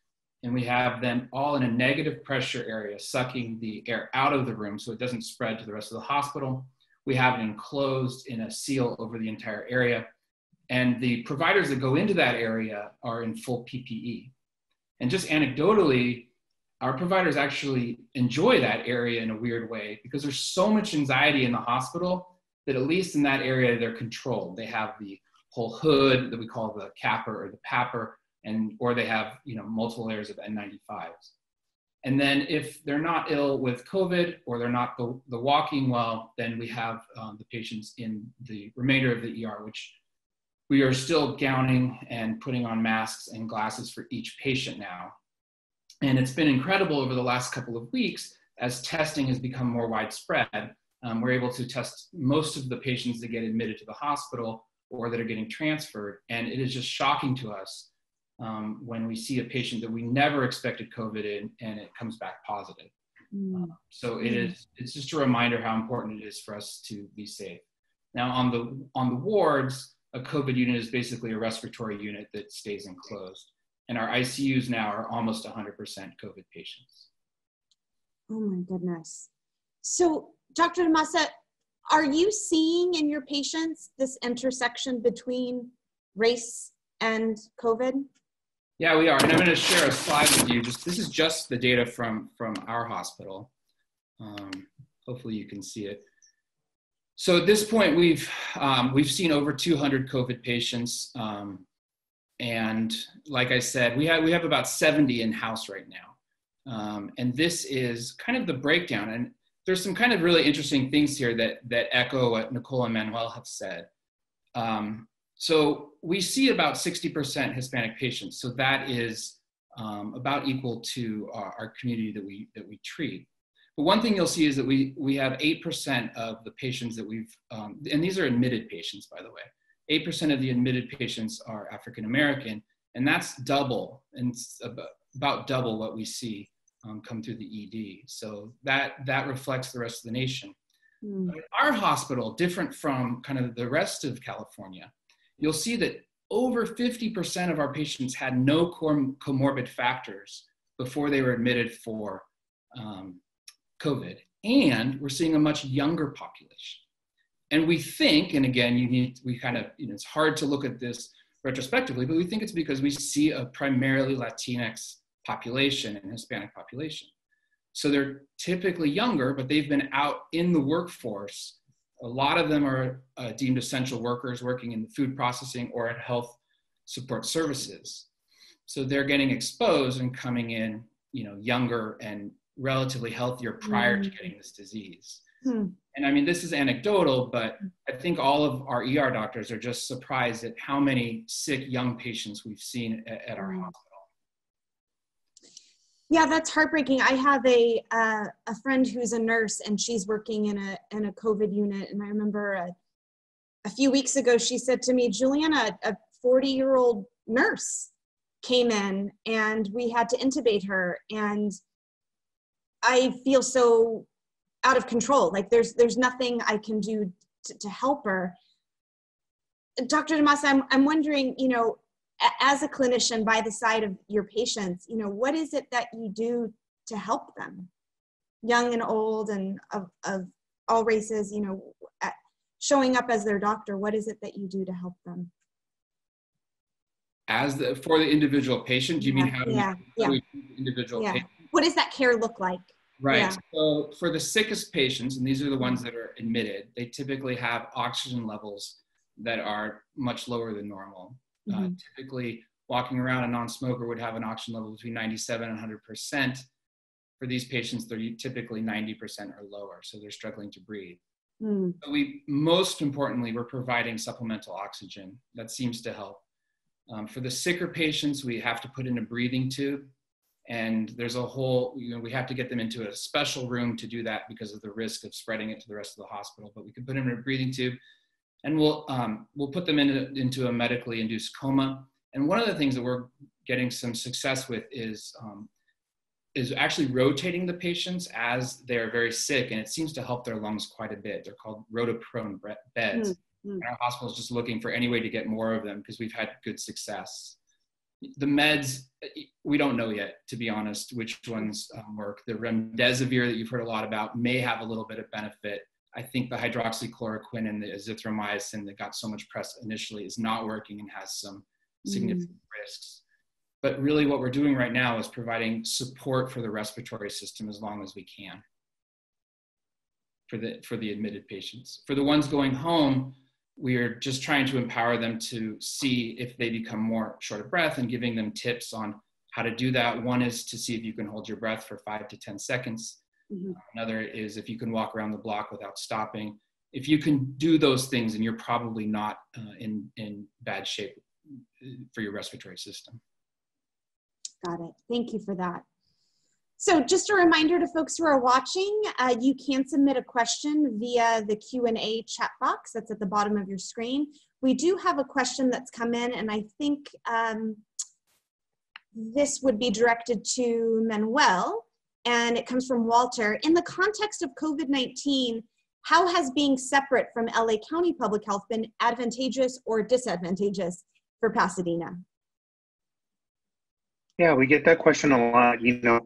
And we have them all in a negative pressure area, sucking the air out of the room so it doesn't spread to the rest of the hospital. We have it enclosed in a seal over the entire area. And the providers that go into that area are in full PPE. And just anecdotally, our providers actually enjoy that area in a weird way because there's so much anxiety in the hospital that at least in that area, they're controlled. They have the whole hood that we call the capper or the papper, or they have multiple layers of N95s. And then if they're not ill with COVID or they're not the walking well, then we have the patients in the remainder of the ER, which we are still gowning and putting on masks and glasses for each patient now. And it's been incredible over the last couple of weeks as testing has become more widespread. We're able to test most of the patients that get admitted to the hospital or that are getting transferred. And it is just shocking to us when we see a patient that we never expected COVID in and it comes back positive. So it's just a reminder how important it is for us to be safe. Now on the wards, a COVID unit is basically a respiratory unit that stays enclosed. And our ICUs now are almost 100% COVID patients. Oh my goodness. So Dr. DiMassa, are you seeing in your patients this intersection between race and COVID? Yeah, we are. And I'm going to share a slide with you. This is just the data from our hospital. Hopefully you can see it. So at this point, we've seen over 200 COVID patients. And like I said, we have about 70 in-house right now. And this is kind of the breakdown. And there's some kind of really interesting things here that echo what Nicole and Manuel have said. So we see about 60% Hispanic patients. So that is about equal to our community that we treat. But one thing you'll see is that we have 8% of the patients that we've, and these are admitted patients, by the way. 8% of the admitted patients are African American, and that's double, and it's about double what we see come through the ED. So that reflects the rest of the nation. But our hospital, different from kind of the rest of California, you'll see that over 50% of our patients had no comorbid factors before they were admitted for COVID. And we're seeing a much younger population. And we think, and again, it's hard to look at this retrospectively, but we think it's because we see a primarily Latinx population and Hispanic population. So they're typically younger, but they've been out in the workforce. A lot of them are deemed essential workers working in the food processing or in health support services. So they're getting exposed and coming in, younger and relatively healthier prior to getting this disease. And I mean, this is anecdotal, but I think all of our ER doctors are just surprised at how many sick young patients we've seen at our hospital. Yeah, that's heartbreaking. I have a friend who's a nurse and she's working in a COVID unit. And I remember a few weeks ago, she said to me, Juliana, a 40-year-old nurse came in and we had to intubate her. And I feel so out of control. Like there's nothing I can do to help her. Dr. DiMassa, I'm wondering, as a clinician by the side of your patients, what is it that you do to help them? Young and old and of all races, showing up as their doctor, what is it that you do to help them? For the individual patient, do you mean how individual patient? What does that care look like? Right. Yeah. So for the sickest patients, and these are the ones that are admitted, they typically have oxygen levels that are much lower than normal. Typically, walking around a non-smoker would have an oxygen level between 97 and 100%. For these patients, they're typically 90% or lower, so they're struggling to breathe. So most importantly, we're providing supplemental oxygen. That seems to help. For the sicker patients, we have to put in a breathing tube. And there's a whole, we have to get them into a special room to do that because of the risk of spreading it to the rest of the hospital. But we can put them in a breathing tube, and we'll put them into a medically induced coma. And one of the things that we're getting some success with is is actually rotating the patients as they're very sick, and it seems to help their lungs quite a bit. They're called rotaprone beds. And our hospital is just looking for any way to get more of them because we've had good success. The meds, we don't know yet, to be honest, which ones work. The remdesivir that you've heard a lot about may have a little bit of benefit. I think the hydroxychloroquine and the azithromycin that got so much press initially is not working and has some significant risks. But really what we're doing right now is providing support for the respiratory system as long as we can for the admitted patients. For the ones going home, we're just trying to empower them to see if they become more short of breath and giving them tips on how to do that. One is to see if you can hold your breath for 5 to 10 seconds. Another is if you can walk around the block without stopping. If you can do those things, then you're probably not in bad shape for your respiratory system. Got it. Thank you for that. So just a reminder to folks who are watching, you can submit a question via the Q&A chat box that's at the bottom of your screen. We do have a question that's come in, and I think this would be directed to Manuel, and it comes from Walter. In the context of COVID-19, how has being separate from LA County Public Health been advantageous or disadvantageous for Pasadena? Yeah, we get that question a lot. You know,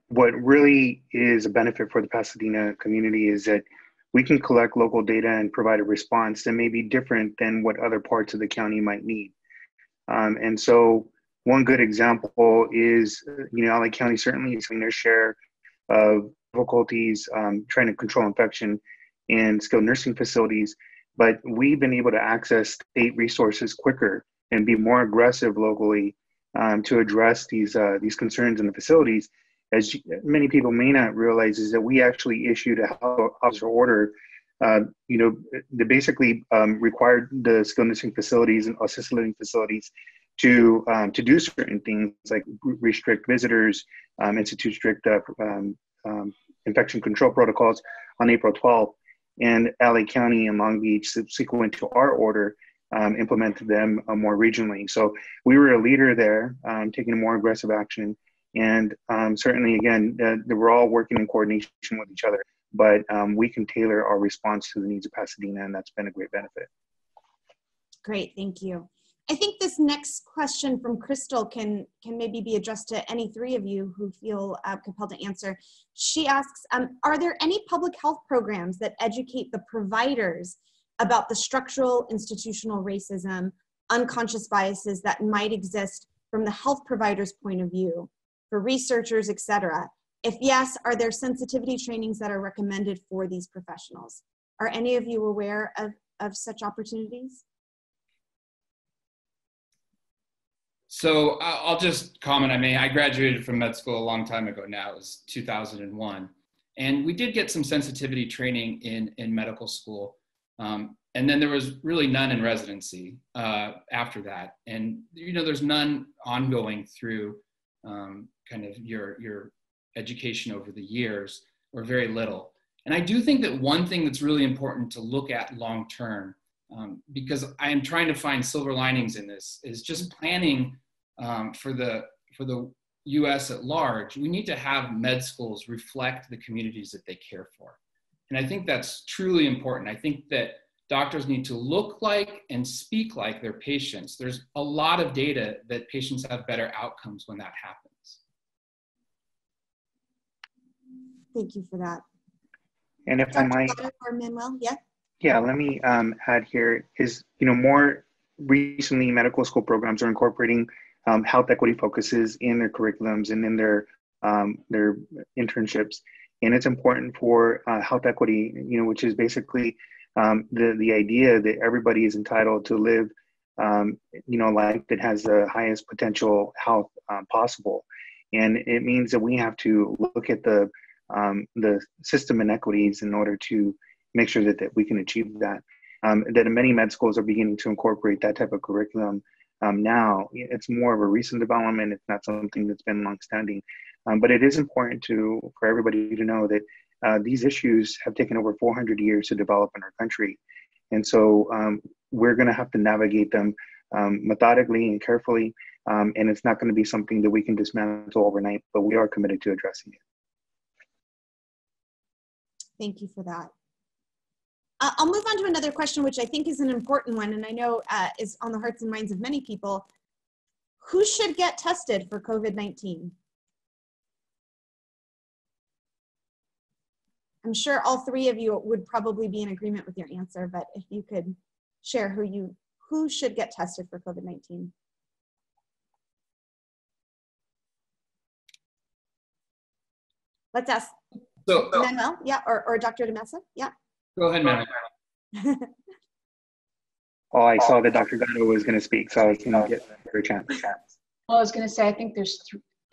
what really is a benefit for the Pasadena community is that we can collect local data and provide a response that may be different than what other parts of the county might need. And so one good example is, you know, LA County certainly is having their share of difficulties trying to control infection in skilled nursing facilities, but we've been able to access state resources quicker and be more aggressive locally to address these concerns in the facilities. As many people may not realize, is that we actually issued a health officer order, you know, that basically required the skilled nursing facilities and assisted living facilities to do certain things like restrict visitors, institute strict infection control protocols on April 12th, and LA County and Long Beach, subsequent to our order, implemented them more regionally. So we were a leader there, taking a more aggressive action. And certainly, again, we're all working in coordination with each other, but we can tailor our response to the needs of Pasadena, and that's been a great benefit. Great, thank you. I think this next question from Crystal can maybe be addressed to any three of you who feel compelled to answer. She asks, are there any public health programs that educate the providers about the structural institutional racism, unconscious biases that might exist from the health provider's point of view, for researchers, et cetera? If yes, are there sensitivity trainings that are recommended for these professionals? Are any of you aware of such opportunities? So I'll just comment. I mean, I graduated from med school a long time ago now. It was 2001. And we did get some sensitivity training in medical school. And then there was really none in residency after that. And, you know, there's none ongoing through kind of your education over the years, or very little. And I do think that one thing that's really important to look at long term, because I am trying to find silver linings in this, is just planning for the US at large. We need to have med schools reflect the communities that they care for. And I think that's truly important. I think that doctors need to look like and speak like their patients. There's a lot of data that patients have better outcomes when that happens. Thank you for that. And if I might, or Manuel, yeah? Yeah, let me add here is, you know, more recently medical school programs are incorporating health equity focuses in their curriculums and in their internships. And it's important for health equity, you know, which is basically the idea that everybody is entitled to live, you know, a life that has the highest potential health possible. And it means that we have to look at the system inequities in order to make sure that we can achieve that. That many med schools are beginning to incorporate that type of curriculum now. It's more of a recent development. It's not something that's been longstanding. But it is important for everybody to know that these issues have taken over 400 years to develop in our country. And so we're going to have to navigate them methodically and carefully. And it's not going to be something that we can dismantle overnight, but we are committed to addressing it. Thank you for that. I'll move on to another question, which I think is an important one, and I know is on the hearts and minds of many people. Who should get tested for COVID-19? I'm sure all three of you would probably be in agreement with your answer, but if you could share who should get tested for COVID-19? Let's ask Manuel, yeah, or Dr. DiMassa, yeah. Go ahead, Manuel. Oh, I saw that Dr. Gatto was going to speak, so I was going to get her a chance. Well, I was going to say, I think there's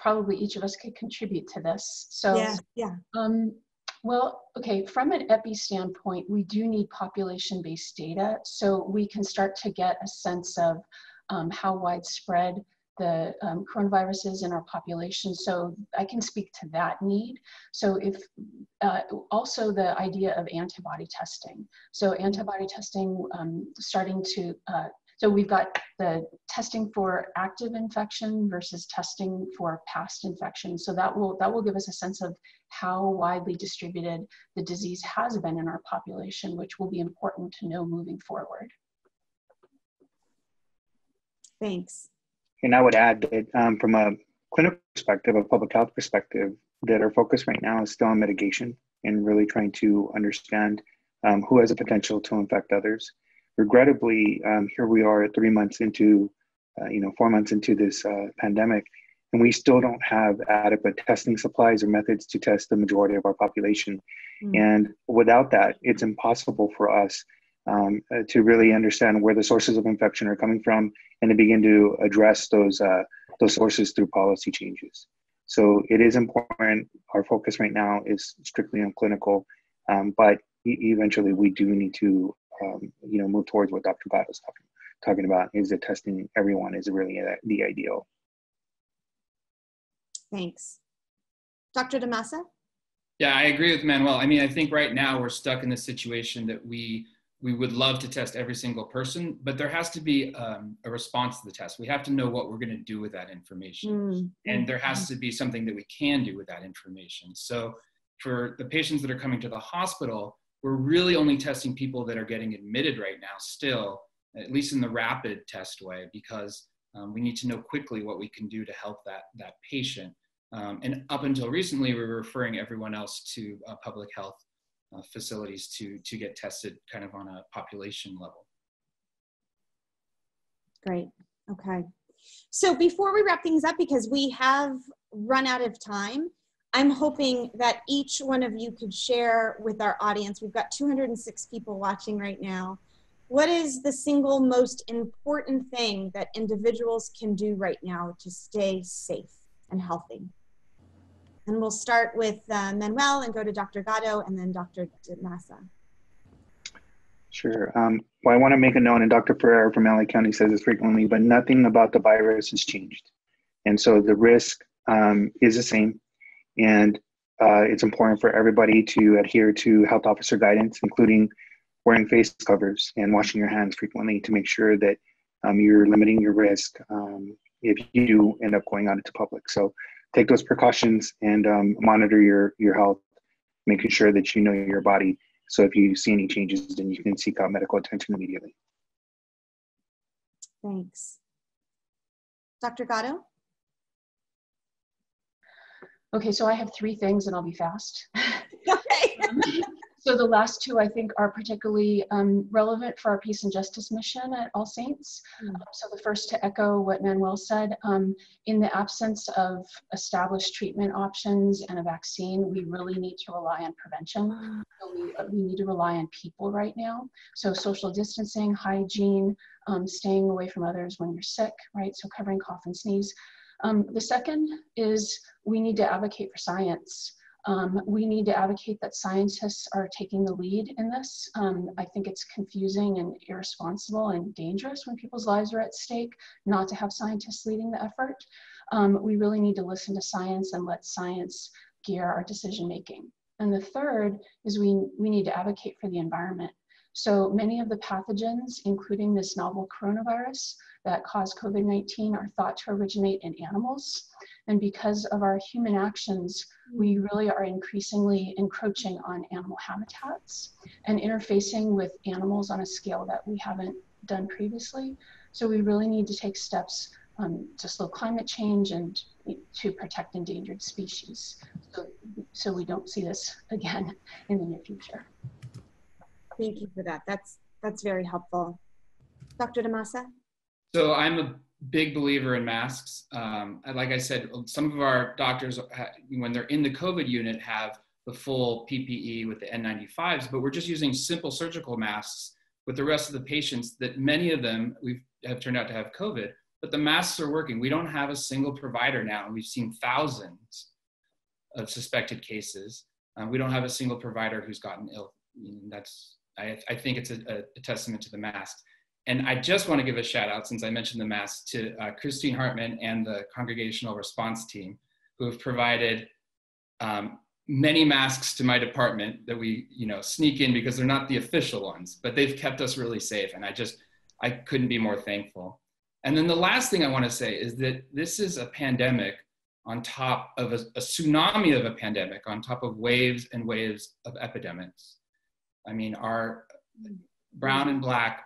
probably each of us could contribute to this. So, yeah. Well, okay, from an epi standpoint, we do need population-based data so we can start to get a sense of how widespread the coronavirus is in our population. So I can speak to that need. So if also the idea of antibody testing. So antibody testing starting to, so we've got the testing for active infection versus testing for past infection. So that will give us a sense of how widely distributed the disease has been in our population, which will be important to know moving forward. Thanks. And I would add that from a clinical perspective, a public health perspective, that our focus right now is still on mitigation and really trying to understand who has a potential to infect others. Regrettably, here we are 3 months into, 4 months into this pandemic, and we still don't have adequate testing supplies or methods to test the majority of our population. And without that, it's impossible for us to really understand where the sources of infection are coming from and to begin to address those sources through policy changes. So it is important. Our focus right now is strictly on clinical, but eventually we do need to move towards what Dr. Gatto is talking about, is that testing everyone is really the ideal. Thanks. Dr. DiMassa? Yeah, I agree with Manuel. I mean, I think right now we're stuck in the situation that we would love to test every single person, but there has to be a response to the test. We have to know what we're going to do with that information. And there has to be something that we can do with that information. So for the patients that are coming to the hospital, we're really only testing people that are getting admitted right now still, at least in the rapid test way, because we need to know quickly what we can do to help that patient. And up until recently, we were referring everyone else to public health facilities to get tested kind of on a population level. Great, okay. So before we wrap things up, because we have run out of time, I'm hoping that each one of you could share with our audience, we've got 206 people watching right now, what is the single most important thing that individuals can do right now to stay safe and healthy? And we'll start with Manuel and go to Dr. Gatto and then Dr. DiMassa. Sure. Well, I want to make a note, and Dr. Pereira from LA County says this frequently, but nothing about the virus has changed. And so the risk is the same. And it's important for everybody to adhere to health officer guidance, including wearing face covers and washing your hands frequently to make sure that you're limiting your risk if you do end up going out into public. So take those precautions and monitor your health, making sure that you know your body. So if you see any changes, then you can seek out medical attention immediately. Thanks. Dr. Gatto? Okay, so I have 3 things and I'll be fast. Okay. So the last 2 I think are particularly relevant for our peace and justice mission at All Saints. So the first, to echo what Manuel said, in the absence of established treatment options and a vaccine, we really need to rely on prevention. So we need to rely on people right now. So social distancing, hygiene, staying away from others when you're sick, right? So covering cough and sneeze. The second is we need to advocate for science. We need to advocate that scientists are taking the lead in this. I think it's confusing and irresponsible and dangerous when people's lives are at stake not to have scientists leading the effort. We really need to listen to science and let science gear our decision making. And the third is we need to advocate for the environment. So many of the pathogens, including this novel coronavirus that caused COVID-19, are thought to originate in animals. And because of our human actions, we really are increasingly encroaching on animal habitats and interfacing with animals on a scale that we haven't done previously. So we really need to take steps to slow climate change and to protect endangered species, so we don't see this again in the near future. Thank you for that. That's very helpful. Dr. DiMassa? So I'm a big believer in masks. Like I said, some of our doctors, when they're in the COVID unit, have the full PPE with the N95s, but we're just using simple surgical masks with the rest of the patients that many of them have turned out to have COVID, but the masks are working. We don't have a single provider now, and we've seen thousands of suspected cases. We don't have a single provider who's gotten ill. I think it's a testament to the masks. And I just want to give a shout out, since I mentioned the masks, to Christine Hartman and the Congregational Response Team, who have provided many masks to my department that we sneak in because they're not the official ones, but they've kept us really safe. And I couldn't be more thankful. And then the last thing I want to say is that this is a pandemic on top of a tsunami of a pandemic, on top of waves and waves of epidemics. I mean, our brown and black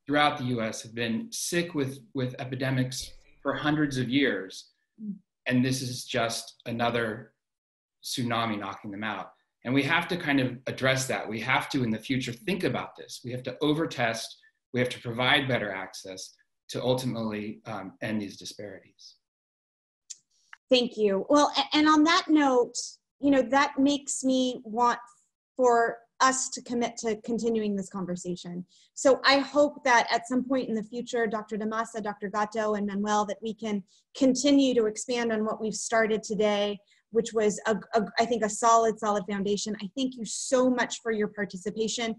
throughout the US have been sick with epidemics for hundreds of years. And this is just another tsunami knocking them out. And we have to kind of address that. We have to, in the future, think about this. We have to overtest. We have to provide better access to ultimately end these disparities. Thank you. Well, and on that note, that makes me want for us to commit to continuing this conversation. So I hope that at some point in the future, Dr. DiMassa, Dr. Gatto, and Manuel, that we can continue to expand on what we've started today, which was, I think, a solid foundation. I thank you so much for your participation